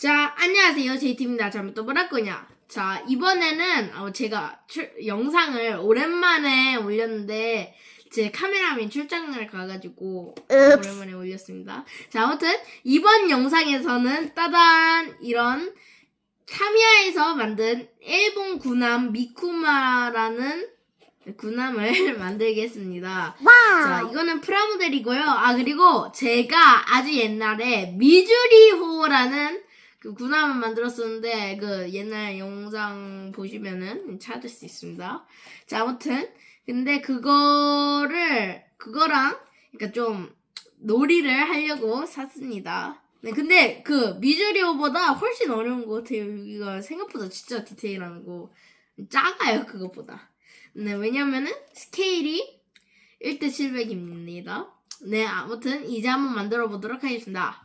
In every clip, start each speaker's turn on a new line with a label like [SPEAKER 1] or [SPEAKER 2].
[SPEAKER 1] 자, 안녕하세요. JT입니다. 잘못 또 뭐랄거냐. 자, 이번에는 제가 영상을 오랜만에 올렸는데 제 카메라맨 출장을 가가지고 오랜만에 올렸습니다. 자, 아무튼 이번 영상에서는 따단 이런 타미야에서 만든 일본 군함 미쿠마라는 군함을 만들겠습니다. 자, 이거는 프라모델이고요. 그리고 제가 아주 옛날에 미주리호라는 그 군함을 만들었었는데 그 옛날 영상 보시면은 찾을 수 있습니다. 자, 아무튼 근데 그거랑 그러니까 좀 놀이를 하려고 샀습니다. 네, 근데 그 미주리호보다 훨씬 어려운 것 같아요. 여기가 생각보다 진짜 디테일한 거 작아요, 그것보다. 네, 왜냐면은 스케일이 1:700입니다. 네, 아무튼 이제 한번 만들어 보도록 하겠습니다.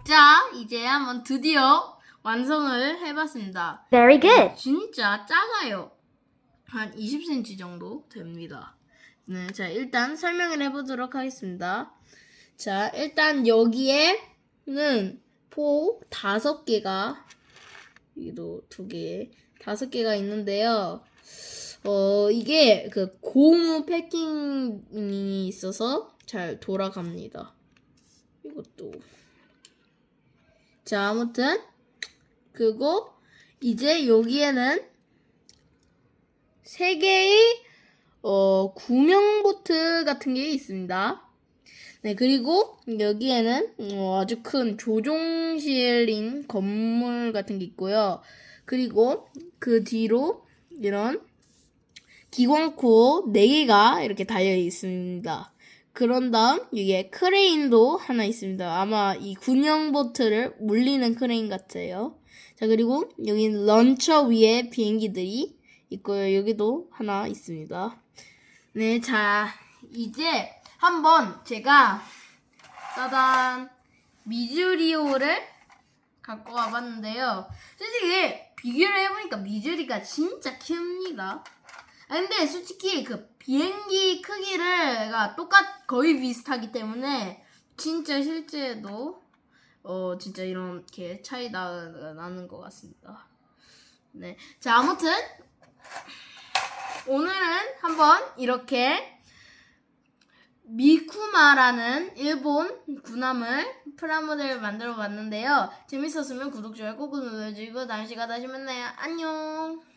[SPEAKER 1] 자, 이제 한번 드디어 완성을 해봤습니다.
[SPEAKER 2] Very good.
[SPEAKER 1] 진짜 작아요. 한 20cm 정도 됩니다. 네, 자, 일단 설명을 해보도록 하겠습니다. 자, 일단 여기에는 포 5개가, 여기도 2개, 5개가 있는데요. 이게 그 고무 패킹이 있어서 잘 돌아갑니다. 이것도. 자, 아무튼 그리고 이제 여기에는 3개의 구명 보트 같은 게 있습니다. 네, 그리고 여기에는 아주 큰 조종실인 건물 같은 게 있고요. 그리고 그 뒤로 이런 기관코 4개가 이렇게 달려 있습니다. 그런 다음 여기에 크레인도 하나 있습니다. 아마 이 군용 보트를 물리는 크레인 같아요. 자, 그리고 여기 런처 위에 비행기들이 있고요. 여기도 하나 있습니다. 네, 자, 이제 한번 제가 짜잔 미주리호를 갖고 와봤는데요. 솔직히 비교를 해보니까 미주리가 진짜 큽니다. 근데 솔직히 그 비행기 크기가 거의 비슷하기 때문에 진짜 실제도 진짜 이렇게 차이 나는 것 같습니다. 네, 자, 아무튼 오늘은 한번 이렇게 미쿠마라는 일본 군함을 프라모델을 만들어 봤는데요. 재밌었으면 구독, 좋아요 꾹 눌러주시고 다음 시간에 다시 만나요. 안녕.